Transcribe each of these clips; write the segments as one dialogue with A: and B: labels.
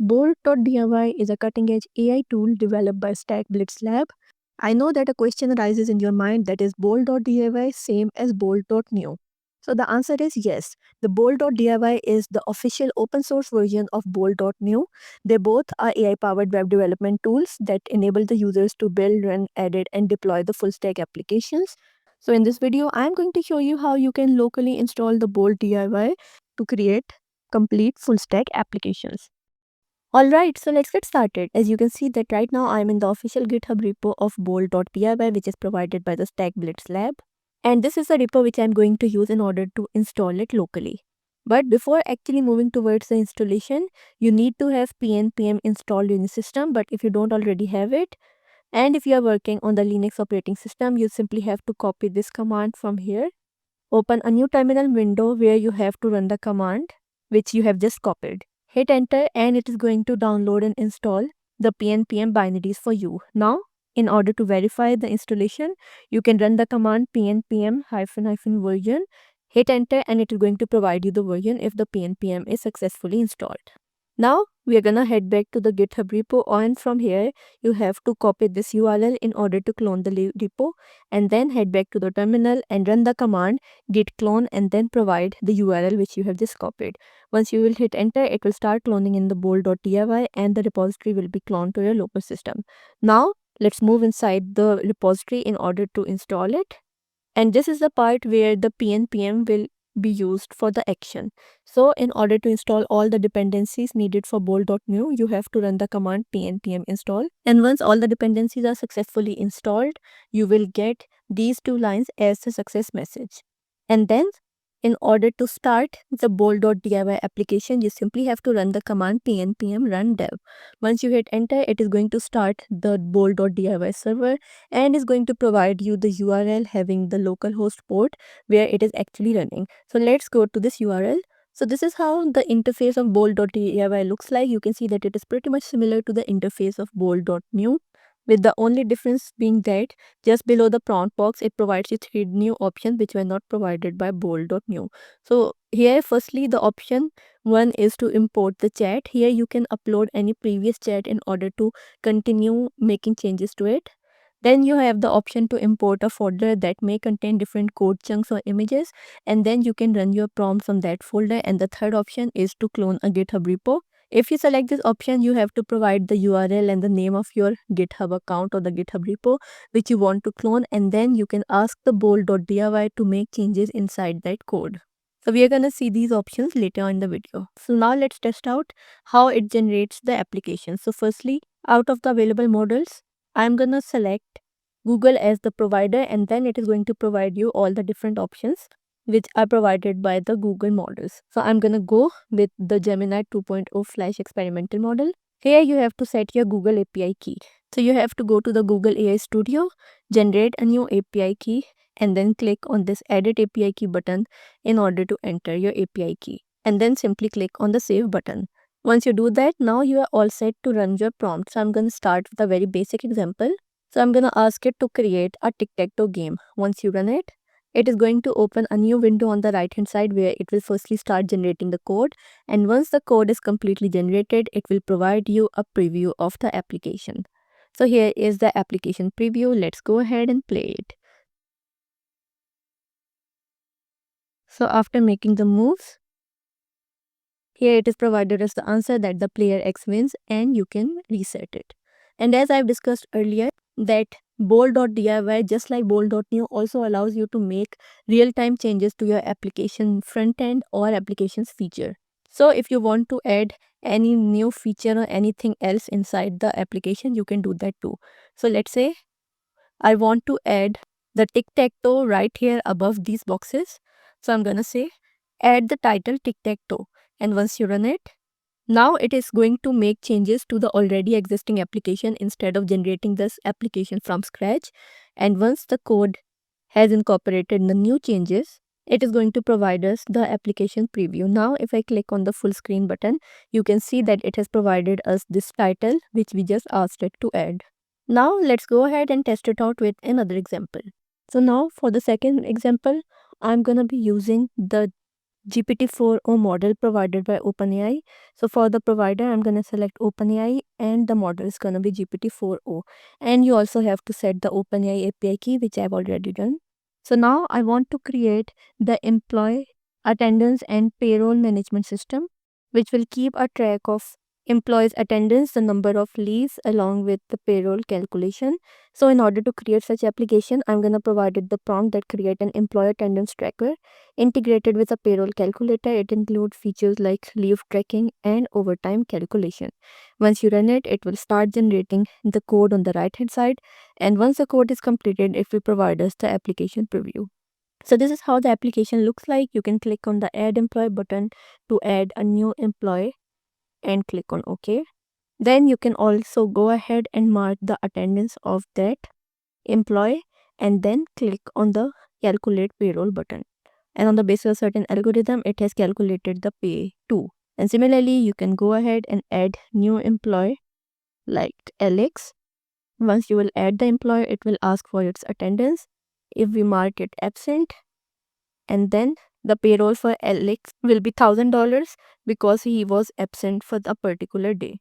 A: Bolt.diy is a cutting-edge AI tool developed by Stack Blitz Lab. I know that a question arises in your mind, that is Bolt.diy same as Bolt.new? So the answer is yes. The Bolt.diy is the official open source version of Bolt.new. They both are AI-powered web development tools that enable the users to build, run, edit, and deploy the full stack applications. So in this video, I'm going to show you how you can locally install the Bolt.diy to create complete full stack applications. Alright, so let's get started. As you can see that right now I'm in the official GitHub repo of bolt.py, which is provided by the Stack Blitz Lab. And this is the repo which I'm going to use in order to install it locally. But before actually moving towards the installation, you need to have pnpm installed in the system. But if you don't already have it, and if you are working on the Linux operating system, you simply have to copy this command from here. Open a new terminal window where you have to run the command which you have just copied. Hit enter and it is going to download and install the pnpm binaries for you. Now, in order to verify the installation, you can run the command pnpm-version. Hit enter and it is going to provide you the version if the pnpm is successfully installed. Now, we are gonna head back to the GitHub repo, and from here, you have to copy this URL in order to clone the repo, and then head back to the terminal and run the command git clone and then provide the URL which you have just copied. Once you will hit enter, it will start cloning in the bolt.diy and the repository will be cloned to your local system. Now, let's move inside the repository in order to install it. And this is the part where the pnpm will be used for the action. So in order to install all the dependencies needed for bolt.new, you have to run the command pnpm install. And once all the dependencies are successfully installed, you will get these two lines as the success message. And then in order to start the bolt.diy application, you simply have to run the command pnpm run dev. Once you hit enter, it is going to start the bolt.diy server and is going to provide you the URL having the localhost port where it is actually running. So let's go to this URL. So this is how the interface of bolt.diy looks like. You can see that it is pretty much similar to the interface of bolt.new, with the only difference being that just below the prompt box, it provides you 3 new options which were not provided by bolt.new. So here, firstly, the option 1 is to import the chat. Here you can upload any previous chat in order to continue making changes to it. Then you have the option to import a folder that may contain different code chunks or images, and then you can run your prompts on that folder. And the third option is to clone a GitHub repo. If you select this option, you have to provide the URL and the name of your GitHub account or the GitHub repo which you want to clone, and then you can ask the bolt.diy to make changes inside that code. So we are going to see these options later on in the video. So now let's test out how it generates the application. So firstly, out of the available models, I'm going to select Google as the provider, and then it is going to provide you all the different options which are provided by the Google models. So I'm going to go with the Gemini 2.0 Flash experimental model. Here you have to set your Google API key. So you have to go to the Google AI Studio, generate a new API key, and then click on this edit API key button in order to enter your API key. And then simply click on the save button. Once you do that, now you are all set to run your prompt. So I'm going to start with a very basic example. So I'm going to ask it to create a tic-tac-toe game. Once you run it, it is going to open a new window on the right hand side where it will firstly start generating the code. And once the code is completely generated, it will provide you a preview of the application. So here is the application preview. Let's go ahead and play it. So after making the moves, here it is provided as the answer that the player X wins and you can reset it. And as I've discussed earlier, that bolt.diy, just like bolt.new, also allows you to make real-time changes to your application front end or application's feature. So if you want to add any new feature or anything else inside the application, you can do that too. So let's say I want to add the tic-tac-toe right here above these boxes. So I'm gonna say add the title tic-tac-toe, and once you run it, now it is going to make changes to the already existing application instead of generating this application from scratch. And once the code has incorporated the new changes, it is going to provide us the application preview. Now if I click on the full screen button, you can see that it has provided us this title which we just asked it to add. Now let's go ahead and test it out with another example. So now for the second example, I'm gonna be using the GPT-4o model provided by OpenAI. So for the provider, I'm going to select OpenAI and the model is going to be GPT-4o. And you also have to set the OpenAI API key, which I've already done. So now I want to create the employee attendance and payroll management system, which will keep a track of employees' attendance, the number of leaves, along with the payroll calculation. So in order to create such application, I'm going to provide it the prompt that create an employee attendance tracker integrated with a payroll calculator. It includes features like leave tracking and overtime calculation. Once you run it, it will start generating the code on the right hand side. And once the code is completed, it will provide us the application preview. So this is how the application looks like. You can click on the add employee button to add a new employee and click on OK. Then you can also go ahead and mark the attendance of that employee and then click on the calculate payroll button. And on the basis of certain algorithm, it has calculated the pay too. And similarly, you can go ahead and add new employee like Alex. Once you will add the employee, it will ask for its attendance. If we mark it absent, and then the payroll for Alex will be $1,000 because he was absent for the particular day.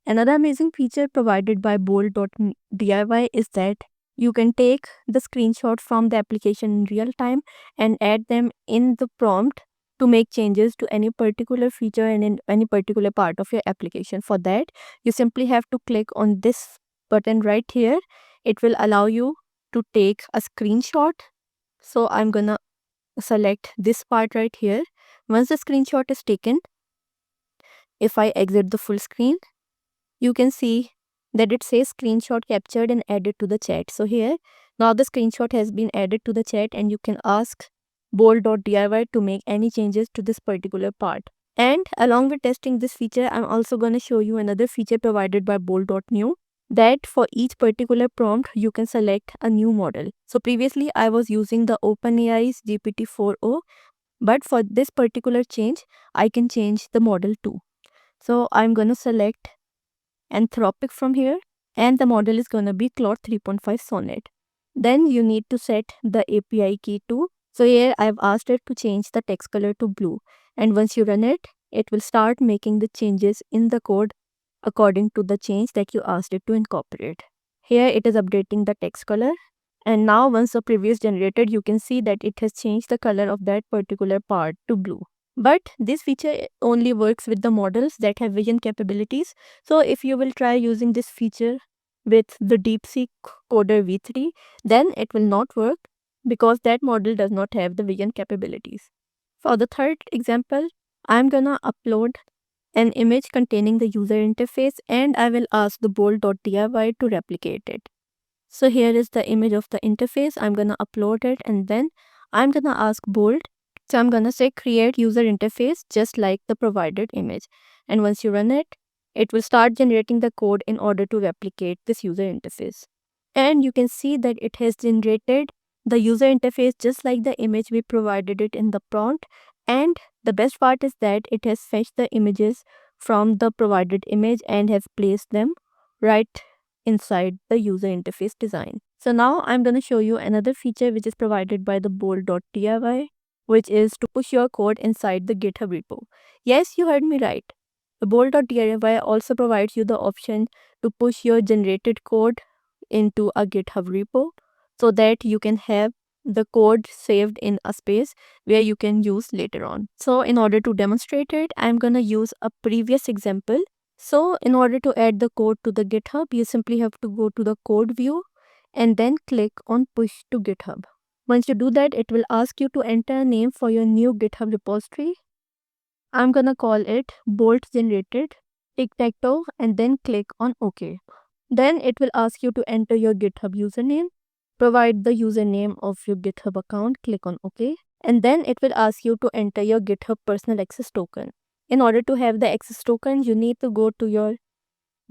A: Another amazing feature provided by Bolt.diy is that you can take the screenshot from the application in real time and add them in the prompt to make changes to any particular feature and in any particular part of your application. For that, you simply have to click on this button right here. It will allow you to take a screenshot. So I'm gonna select this part right here. Once the screenshot is taken, if I exit the full screen, you can see that it says screenshot captured and added to the chat. So here, now the screenshot has been added to the chat and you can ask Bolt.diy to make any changes to this particular part. And along with testing this feature, I'm also going to show you another feature provided by Bolt.new, that for each particular prompt, you can select a new model. So previously, I was using the OpenAI's GPT-4o, but for this particular change, I can change the model too. So I'm going to select Anthropic from here, and the model is going to be Claude 3.5 Sonnet. Then you need to set the API key too. So here I've asked it to change the text color to blue, and once you run it, it will start making the changes in the code according to the change that you asked it to incorporate. Here it is updating the text color, and now once the preview is generated, you can see that it has changed the color of that particular part to blue. But this feature only works with the models that have vision capabilities. So if you will try using this feature with the DeepSeek Coder v3, then it will not work because that model does not have the vision capabilities. For the third example, I'm gonna upload an image containing the user interface and I will ask the Bolt.diy to replicate it. So here is the image of the interface. I'm gonna upload it and then I'm gonna ask Bolt. So I'm gonna say create user interface just like the provided image. And once you run it, it will start generating the code in order to replicate this user interface. And you can see that it has generated the user interface just like the image we provided it in the prompt. And the best part is that it has fetched the images from the provided image and has placed them right inside the user interface design. So now I'm going to show you another feature which is provided by the Bolt.diy, which is to push your code inside the GitHub repo. Yes, you heard me right. The Bolt.diy also provides you the option to push your generated code into a GitHub repo so that you can have the code saved in a space where you can use later on. So in order to demonstrate it, I'm going to use a previous example. So in order to add the code to the GitHub, you simply have to go to the code view and then click on push to GitHub. Once you do that, it will ask you to enter a name for your new GitHub repository. I'm gonna call it Bolt Generated Tic-Tac-Toe and then click on OK. Then it will ask you to enter your GitHub username. Provide the username of your GitHub account, click on OK. And then it will ask you to enter your GitHub personal access token. In order to have the access token, you need to go to your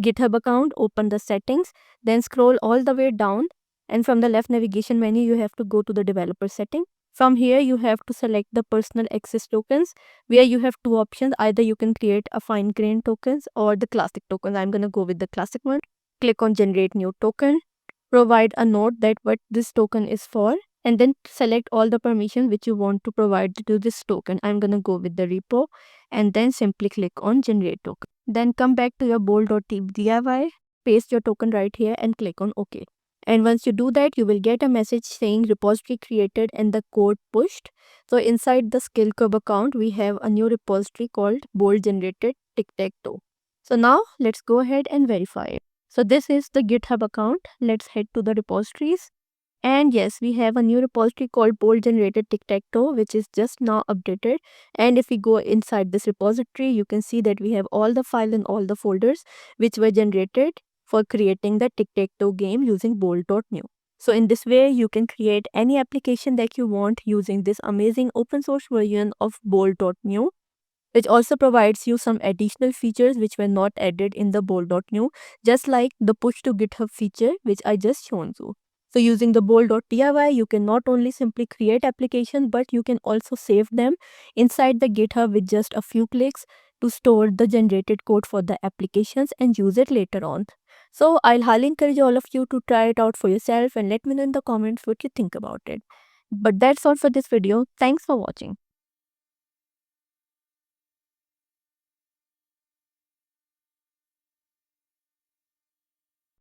A: GitHub account, open the settings, then scroll all the way down, and from the left navigation menu, you have to go to the developer setting. From here, you have to select the personal access tokens, where you have two options. Either you can create a fine grained tokens or the classic tokens. I'm going to go with the classic one. Click on generate new token. Provide a note that what this token is for, and then select all the permissions which you want to provide to this token. I'm going to go with the repo and then simply click on generate token. Then come back to your bold.diy, paste your token right here and click on OK. And once you do that, you will get a message saying repository created and the code pushed. So inside the SkillCube account, we have a new repository called bold generated tic-tac-toe. So now let's go ahead and verify it. So this is the GitHub account. Let's head to the repositories. And yes, we have a new repository called bold generated tic-tac-toe, which is just now updated. And if we go inside this repository, you can see that we have all the file and all the folders which were generated for creating the tic-tac-toe game using bold.new. So in this way, you can create any application that you want using this amazing open source version of bold.new, which also provides you some additional features which were not added in the bold.new, just like the push to GitHub feature which I just shown you. So using the bold.diy, you can not only simply create applications, but you can also save them inside the GitHub with just a few clicks to store the generated code for the applications and use it later on. So I'll highly encourage all of you to try it out for yourself and let me know in the comments what you think about it. But that's all for this video. Thanks for watching.